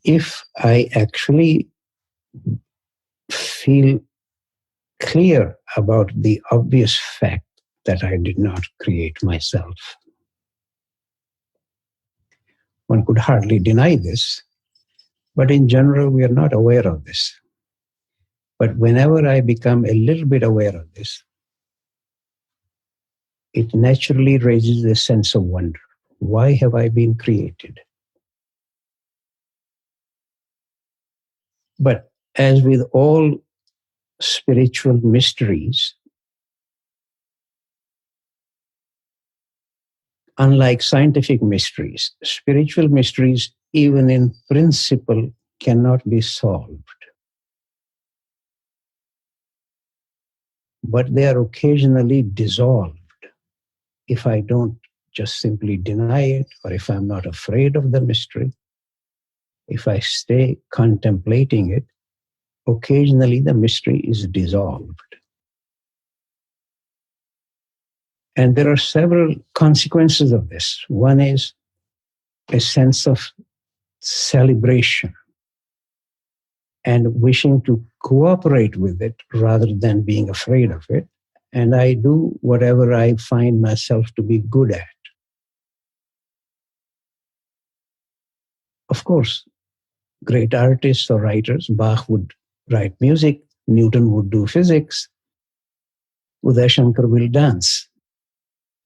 if I actually feel clear about the obvious fact that I did not create myself, one could hardly deny this, but in general, we are not aware of this. But whenever I become a little bit aware of this, it naturally raises a sense of wonder. Why have I been created? But as with all spiritual mysteries, unlike scientific mysteries, spiritual mysteries, even in principle, cannot be solved. But they are occasionally dissolved if I don't just simply deny it, or if I'm not afraid of the mystery. If I stay contemplating it, occasionally the mystery is dissolved. And there are several consequences of this. One is a sense of celebration and wishing to cooperate with it rather than being afraid of it. And I do whatever I find myself to be good at. Of course, great artists or writers, Bach would write music, Newton would do physics, Uday Shankar will dance.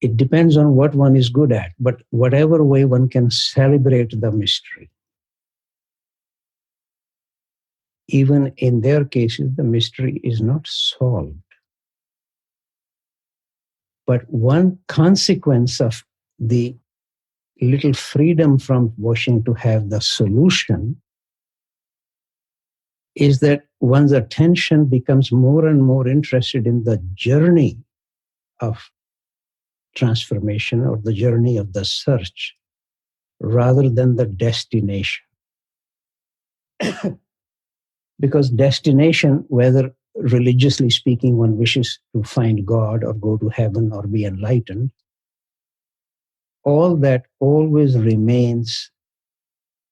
It depends on what one is good at, but whatever way one can celebrate the mystery. Even in their cases, the mystery is not solved. But one consequence of the little freedom from wishing to have the solution is that one's attention becomes more and more interested in the journey of transformation or the journey of the search rather than the destination. Because destination, whether religiously speaking one wishes to find God or go to heaven or be enlightened, all that always remains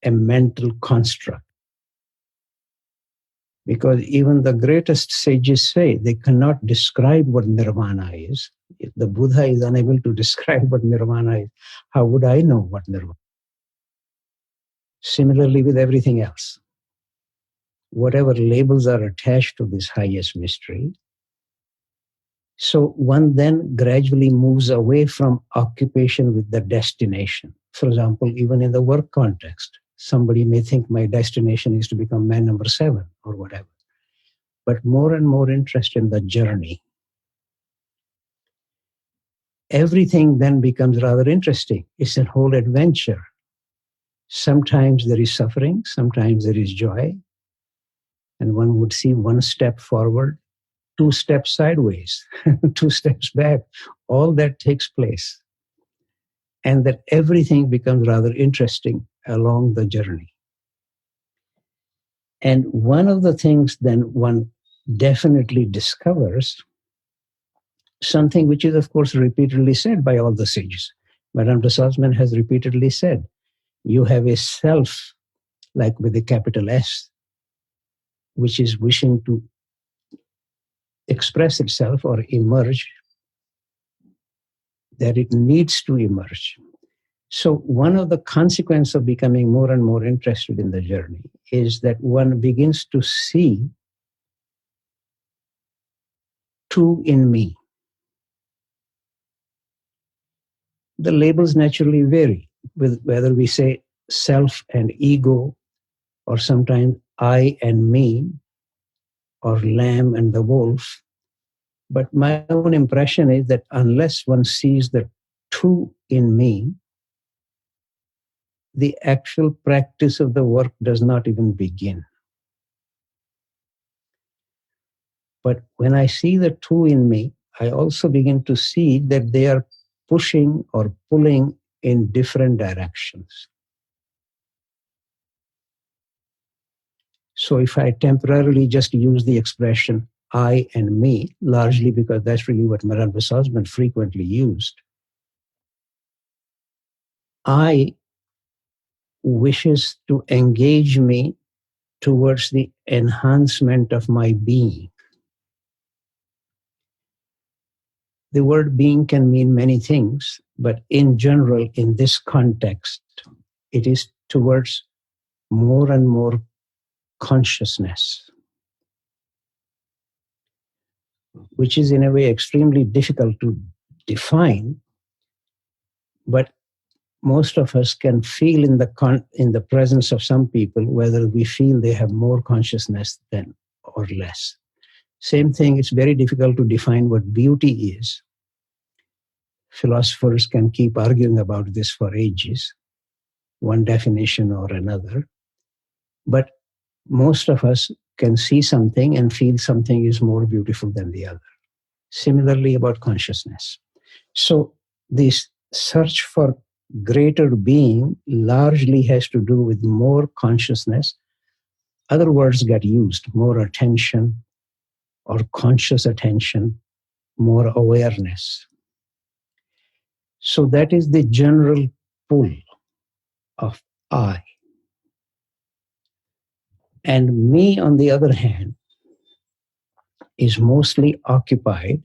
a mental construct. Because even the greatest sages say they cannot describe what nirvana is. If the Buddha is unable to describe what nirvana is, how would I know what nirvana is? Similarly with everything else. Whatever labels are attached to this highest mystery. So one then gradually moves away from occupation with the destination. For example, even in the work context, somebody may think my destination is to become man number 7 or whatever. But more and more interest in the journey. Everything then becomes rather interesting. It's a whole adventure. Sometimes there is suffering, sometimes there is joy. And one would see 1 step forward, 2 steps sideways, 2 steps back. All that takes place. And that everything becomes rather interesting along the journey. And one of the things then one definitely discovers, something which is of course repeatedly said by all the sages. Madame de Salzmann has repeatedly said, you have a self, like with a capital S, which is wishing to express itself or emerge, that it needs to emerge. So one of the consequences of becoming more and more interested in the journey is that one begins to see 2 in me. The labels naturally vary, with whether we say self and ego, or sometimes I and me, or lamb and the wolf. But my own impression is that unless one sees the 2 in me, the actual practice of the work does not even begin. But when I see the 2 in me, I also begin to see that they are pushing or pulling in different directions. So if I temporarily just use the expression I and me, largely because that's really what Madame de Salzmann frequently used, I wishes to engage me towards the enhancement of my being. The word being can mean many things, but in general, in this context, it is towards more and more consciousness, which is in a way extremely difficult to define, but most of us can feel in the presence of some people whether we feel they have more consciousness than or less. Same thing, it's very difficult to define what beauty is. Philosophers can keep arguing about this for ages, one definition or another. But most of us can see something and feel something is more beautiful than the other. Similarly about consciousness. So this search for greater being largely has to do with more consciousness. Other words get used, more attention or conscious attention, more awareness. So that is the general pull of I. And me, on the other hand, is mostly occupied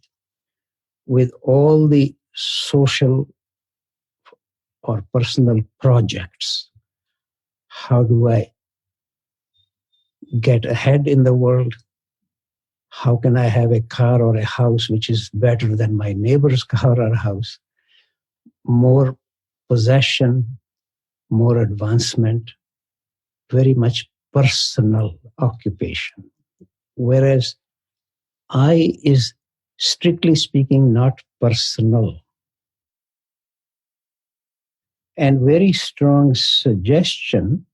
with all the social or personal projects. How do I get ahead in the world? How can I have a car or a house which is better than my neighbor's car or house? More possession, more advancement, very much personal occupation. Whereas I is, strictly speaking, not personal. And very strong suggestion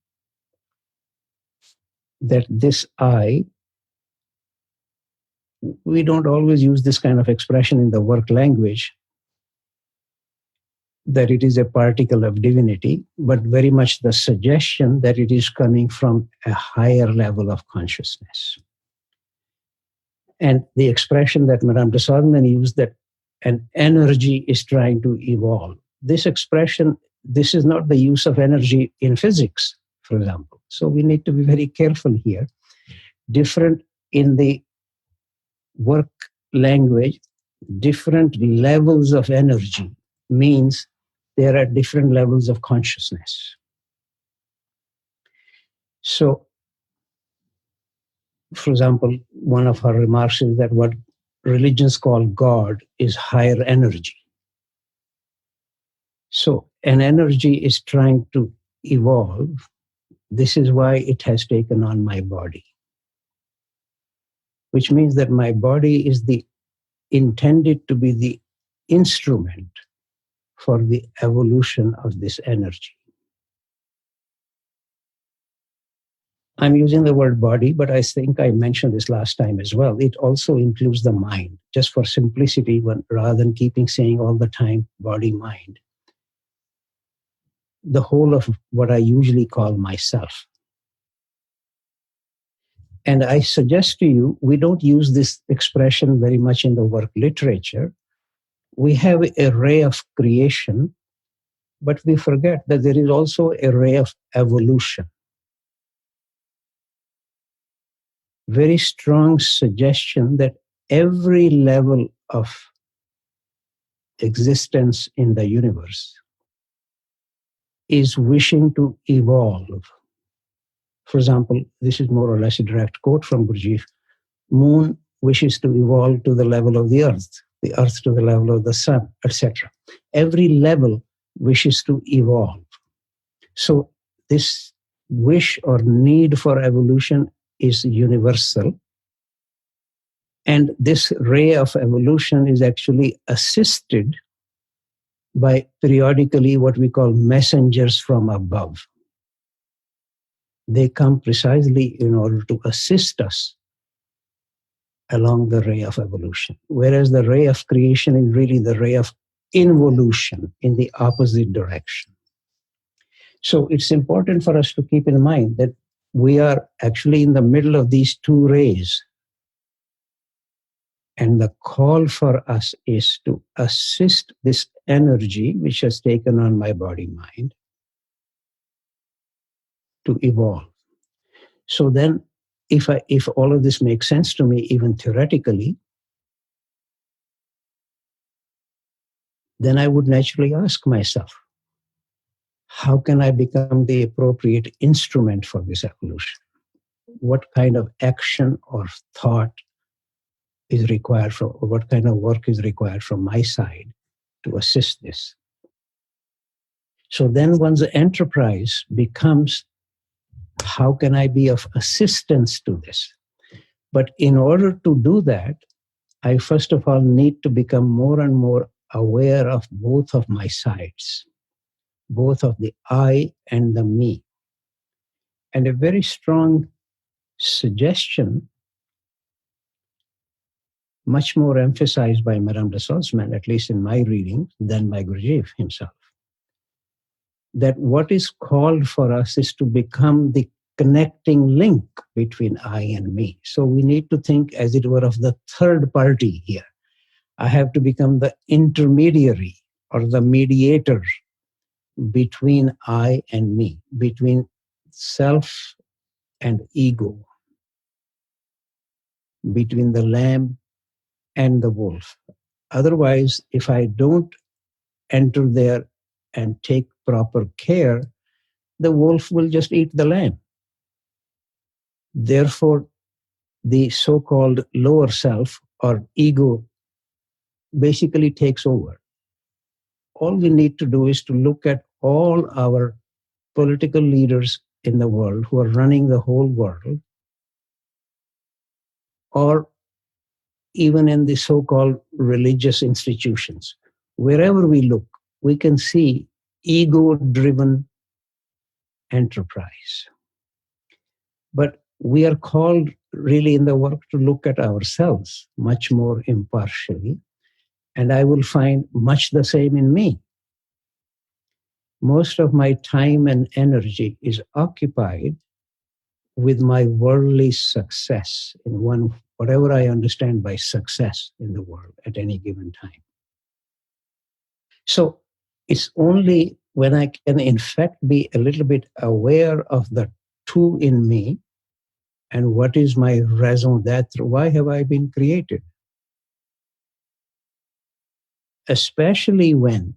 that this I, we don't always use this kind of expression in the work language, that it is a particle of divinity, but very much the suggestion that it is coming from a higher level of consciousness. And the expression that Madame de Saudeman used, that an energy is trying to evolve. This expression, this is not the use of energy in physics, for example. So we need to be very careful here. Different in the work language, different levels of energy means there are different levels of consciousness. So, for example, one of her remarks is that what religions call God is higher energy. So an energy is trying to evolve. This is why it has taken on my body, which means that my body is intended to be the instrument for the evolution of this energy. I'm using the word body, but I think I mentioned this last time as well. It also includes the mind, just for simplicity, rather than saying all the time body, mind. The whole of what I usually call myself. And I suggest to you, we don't use this expression very much in the work literature. We have a ray of creation, but we forget that there is also a ray of evolution. Very strong suggestion that every level of existence in the universe is wishing to evolve. For example, this is more or less a direct quote from Gurdjieff. Moon wishes to evolve to the level of the earth to the level of the sun, etc. Every level wishes to evolve. So this wish or need for evolution is universal. And this ray of evolution is actually assisted by periodically what we call messengers from above. They come precisely in order to assist us along the ray of evolution. Whereas the ray of creation is really the ray of involution in the opposite direction. So it's important for us to keep in mind that we are actually in the middle of these two rays. And the call for us is to assist this energy which has taken on my body mind to evolve. So then, if all of this makes sense to me, even theoretically, then I would naturally ask myself, how can I become the appropriate instrument for this evolution? What kind of action or thought is required from, or what kind of work is required from my side to assist this? So then one's enterprise becomes, how can I be of assistance to this? But in order to do that, I first of all need to become more and more aware of both of my sides, both of the I and the me. And a very strong suggestion, much more emphasized by Madame de Salzmann, at least in my reading, than by Gurdjieff himself, that what is called for us is to become the connecting link between I and me. So we need to think, as it were, of the third party here. I have to become the intermediary or the mediator between I and me, between self and ego, between the lamb and the wolf. Otherwise, if I don't enter there and take proper care, the wolf will just eat the lamb. Therefore, the so-called lower self or ego basically takes over. All we need to do is to look at all our political leaders in the world who are running the whole world, or even in the so-called religious institutions. Wherever we look, we can see ego-driven enterprise. But we are called really in the work to look at ourselves much more impartially, and I will find much the same in me. Most of my time and energy is occupied with my worldly success in whatever I understand by success in the world at any given time. So it's only when I can in fact be a little bit aware of the two in me and what is my raison d'etre, why have I been created? Especially when,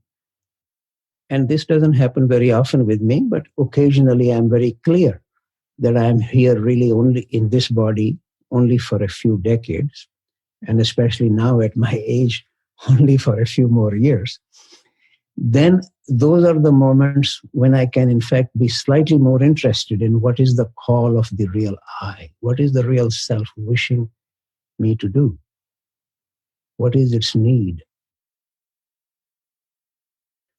and this doesn't happen very often with me, but occasionally I'm very clear that I'm here really only in this body, only for a few decades, and especially now at my age, only for a few more years. Then those are the moments when I can in fact be slightly more interested in what is the call of the real I, what is the real self wishing me to do, what is its need.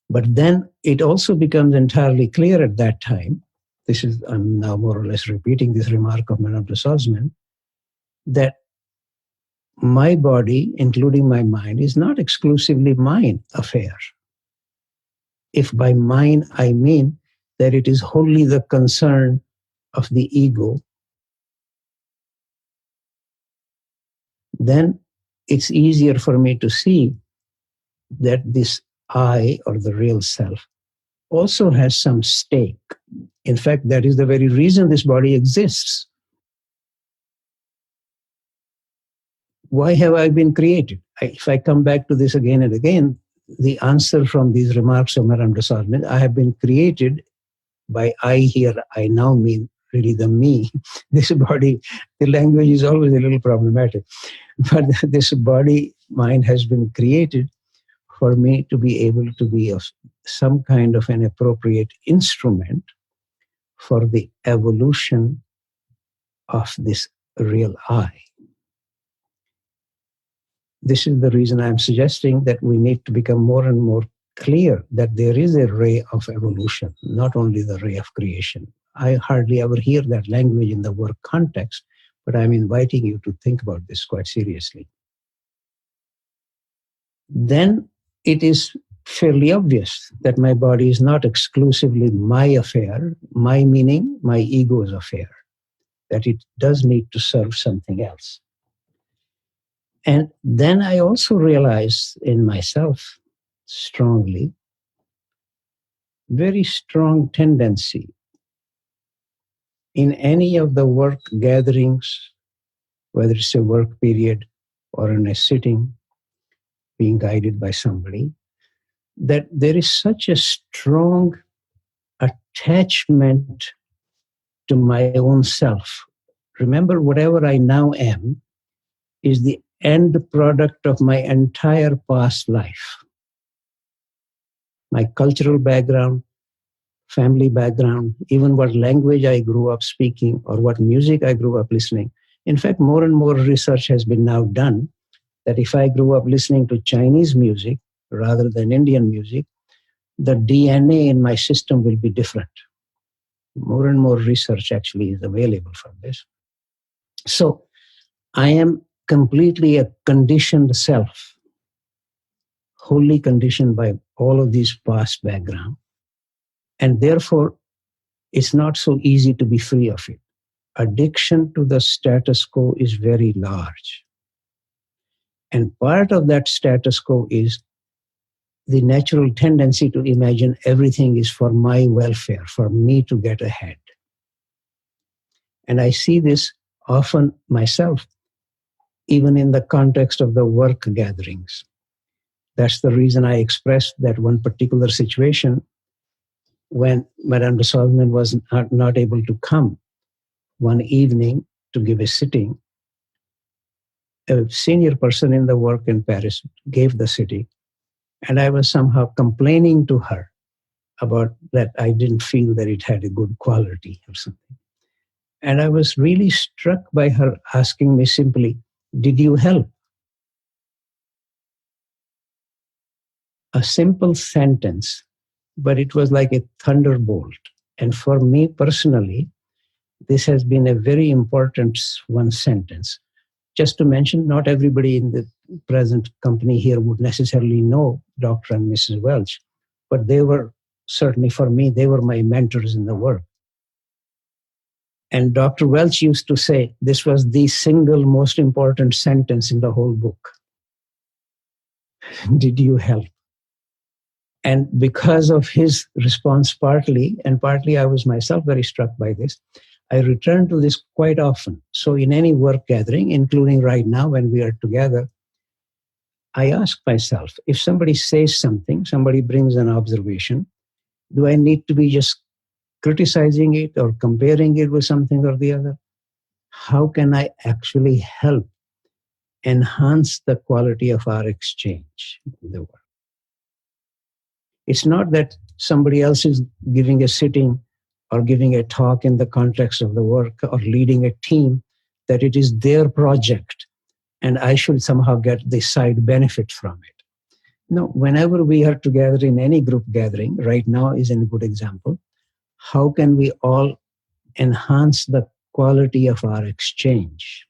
But then it also becomes entirely clear at that time, I'm now more or less repeating this remark of Madame de Salzmann, that my body, including my mind, is not exclusively mine affair. If by mine I mean that it is wholly the concern of the ego, then it's easier for me to see that this I, or the real self, also has some stake. In fact, that is the very reason this body exists. Why have I been created? If I come back to this again and again, the answer from these remarks of Madame de Salzmann, I have been created by I here, I now mean really the me. This body, the language is always a little problematic, but this body, mind has been created for me to be able to be of some kind of an appropriate instrument for the evolution of this real I. This is the reason I'm suggesting that we need to become more and more clear that there is a ray of evolution, not only the ray of creation. I hardly ever hear that language in the work context, but I'm inviting you to think about this quite seriously. Then it is fairly obvious that my body is not exclusively my affair, my meaning, my ego's affair, that it does need to serve something else. And then I also realize in myself strongly, very strong tendency in any of the work gatherings, whether it's a work period or in a sitting, being guided by somebody, that there is such a strong attachment to my own self. Remember, whatever I now am is the end product of my entire past life. My cultural background, family background, even what language I grew up speaking or what music I grew up listening. In fact, more and more research has been now done that if I grew up listening to Chinese music rather than Indian music, the DNA in my system will be different. More and more research actually is available for this. So I am completely a conditioned self, wholly conditioned by all of these past background. And therefore, it's not so easy to be free of it. Addiction to the status quo is very large. And part of that status quo is the natural tendency to imagine everything is for my welfare, for me to get ahead. And I see this often myself, even in the context of the work gatherings. That's the reason I expressed that one particular situation when Madame de Salzman was not able to come one evening to give a sitting. A senior person in the work in Paris gave the sitting, and I was somehow complaining to her about that I didn't feel that it had a good quality or something. And I was really struck by her asking me simply, "Did you help?" A simple sentence, but it was like a thunderbolt. And for me personally, this has been a very important one sentence. Just to mention, not everybody in the present company here would necessarily know Dr. and Mrs. Welch, but they were, certainly for me, they were my mentors in the work. And Dr. Welch used to say, this was the single most important sentence in the whole book. Did you help? And because of his response partly, and partly I was myself very struck by this, I return to this quite often. So in any work gathering, including right now when we are together, I ask myself, if somebody says something, somebody brings an observation, do I need to be just criticizing it or comparing it with something or the other? How can I actually help enhance the quality of our exchange in the work? It's not that somebody else is giving a sitting or giving a talk in the context of the work or leading a team, that it is their project and I should somehow get the side benefit from it. No, whenever we are together in any group gathering, right now is a good example, how can we all enhance the quality of our exchange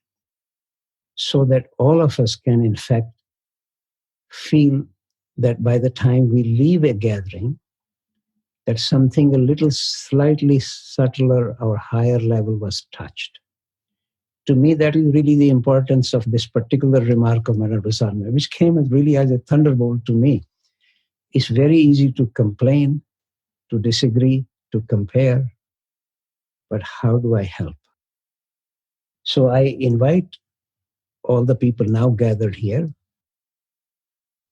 so that all of us can, in fact, feel that by the time we leave a gathering, that something a little slightly subtler or higher level was touched. To me, that is really the importance of this particular remark of Madame de Salzman, which came as really as a thunderbolt to me. It's very easy to complain, to disagree, to compare, but how do I help? So I invite all the people now gathered here.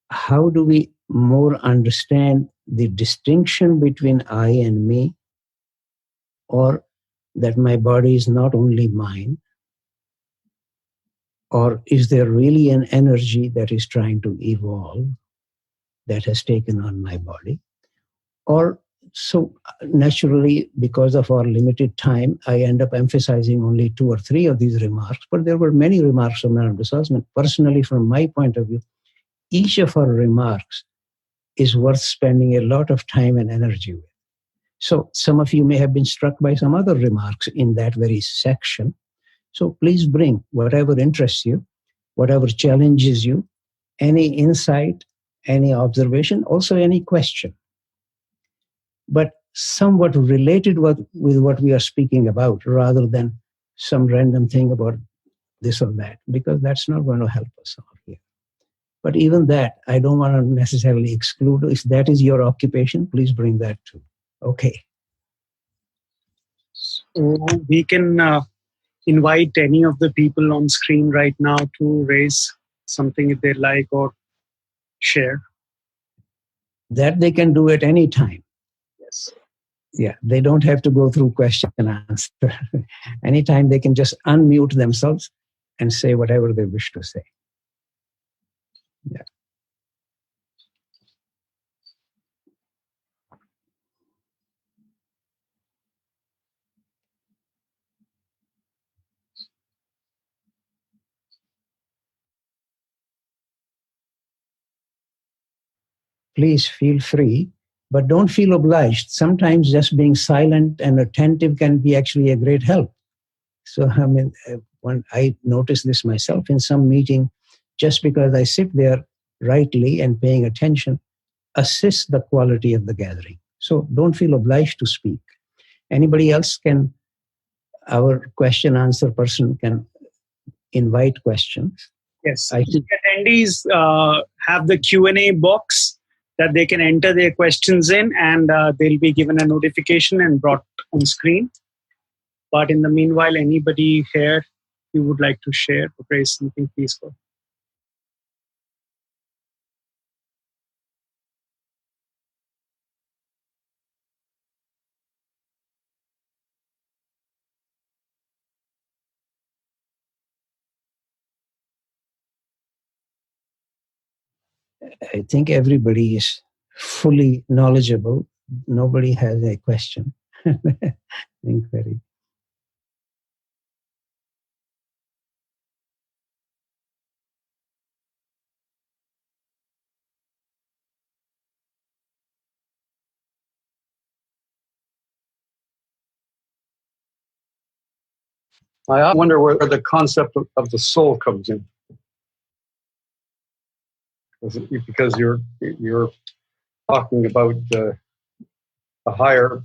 How do we more understand the distinction between I and me, or that my body is not only mine? Or is there really an energy that is trying to evolve that has taken on my body? Or so naturally, because of our limited time, I end up emphasizing only 2 or 3 of these remarks, but there were many remarks from Madame de Salzman. Personally, from my point of view, each of her remarks is worth spending a lot of time and energy with. So some of you may have been struck by some other remarks in that very section. So please bring whatever interests you, whatever challenges you, any insight, any observation, also any question. But somewhat related with what we are speaking about, rather than some random thing about this or that, because that's not going to help us all here. But even that, I don't want to necessarily exclude. If that is your occupation, please bring that too. Okay. So we can invite any of the people on screen right now to raise something if they like or share. That they can do at any time. Yes. Yeah, they don't have to go through question and answer. Anytime they can just unmute themselves and say whatever they wish to say. Yeah. Please feel free, but don't feel obliged. Sometimes just being silent and attentive can be actually a great help. So, I mean, when I notice this myself in some meeting, just because I sit there rightly and paying attention, assists the quality of the gathering. So don't feel obliged to speak. Anybody else can, our question answer person can invite questions. Yes, the attendees have the Q&A box that they can enter their questions in, and they'll be given a notification and brought on screen. But in the meanwhile, anybody here who would like to share or raise something, please go. I think everybody is fully knowledgeable. Nobody has a question. Inquiry. I wonder where the concept of the soul comes in. Because you're talking about a higher,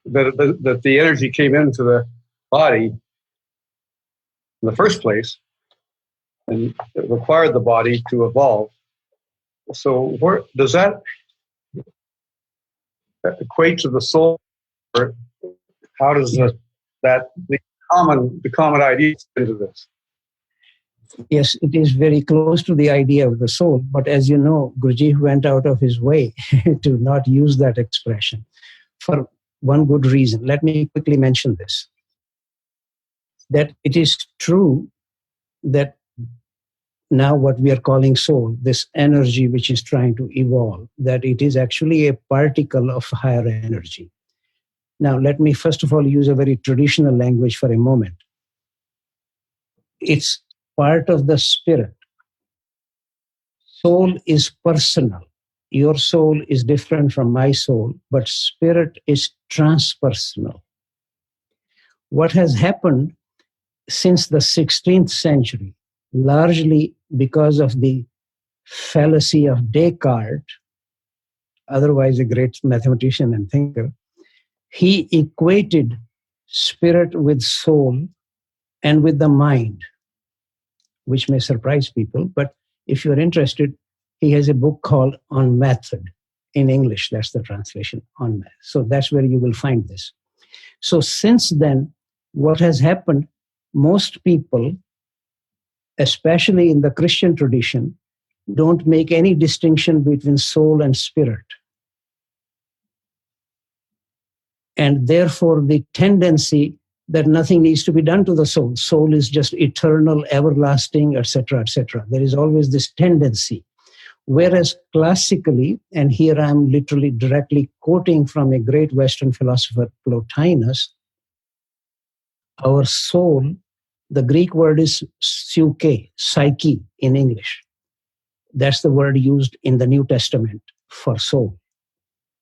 that the energy came into the body in the first place, and it required the body to evolve. So where does that equate to the soul? Or how does the common idea into this? Yes, it is very close to the idea of the soul. But as you know, Guruji went out of his way to not use that expression for one good reason. Let me quickly mention this. That it is true that now what we are calling soul, this energy which is trying to evolve, that it is actually a particle of higher energy. Now, let me first of all use a very traditional language for a moment. It's part of the spirit. Soul is personal. Your soul is different from my soul, but spirit is transpersonal. What has happened since the 16th century, largely because of the fallacy of Descartes, otherwise a great mathematician and thinker, he equated spirit with soul and with the mind, which may surprise people. But if you're interested, he has a book called On Method. In English, that's the translation, On Method. So that's where you will find this. So since then, what has happened, most people, especially in the Christian tradition, don't make any distinction between soul and spirit. And therefore, the tendency that nothing needs to be done to the soul. Soul is just eternal, everlasting, etc., etc. There is always this tendency. Whereas classically, and here I'm literally directly quoting from a great Western philosopher, Plotinus, our soul, the Greek word is psyche in English. That's the word used in the New Testament for soul.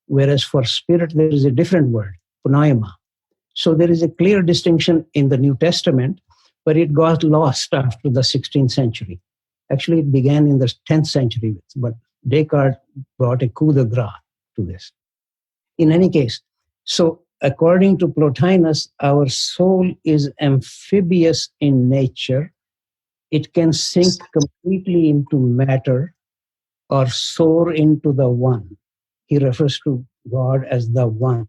Whereas for spirit, there is a different word, pneuma. So there is a clear distinction in the New Testament, but it got lost after the 16th century. Actually, it began in the 10th century, but Descartes brought a coup de grace to this. In any case, so according to Plotinus, our soul is amphibious in nature. It can sink completely into matter or soar into the one. He refers to God as the one.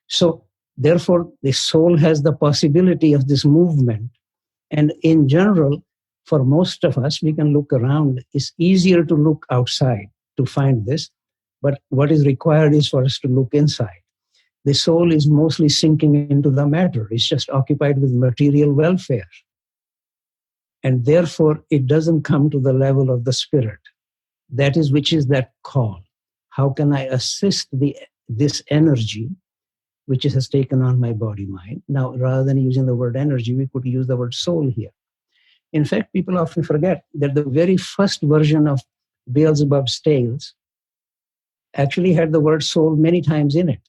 So Therefore, the soul has the possibility of this movement. And in general, for most of us, we can look around. It's easier to look outside to find this, but what is required is for us to look inside. The soul is mostly sinking into the matter. It's just occupied with material welfare. And therefore, it doesn't come to the level of the spirit. That is, which is that call. How can I assist this energy which has taken on my body mind? Now, rather than using the word energy, we could use the word soul here. In fact, people often forget that the very first version of Beelzebub's tales actually had the word soul many times in it.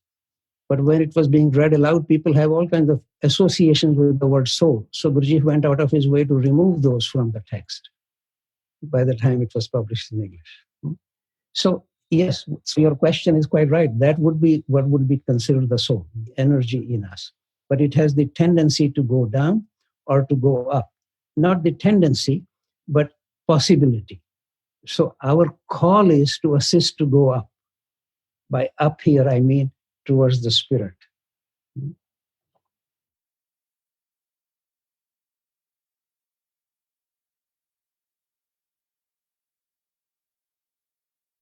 But when it was being read aloud, people have all kinds of associations with the word soul. So Gurdjieff went out of his way to remove those from the text by the time it was published in English. So yes, so your question is quite right. That would be what would be considered the soul, the energy in us. But it has the tendency to go down or to go up. Not the tendency, but possibility. So our call is to assist to go up. By up here, I mean towards the spirit.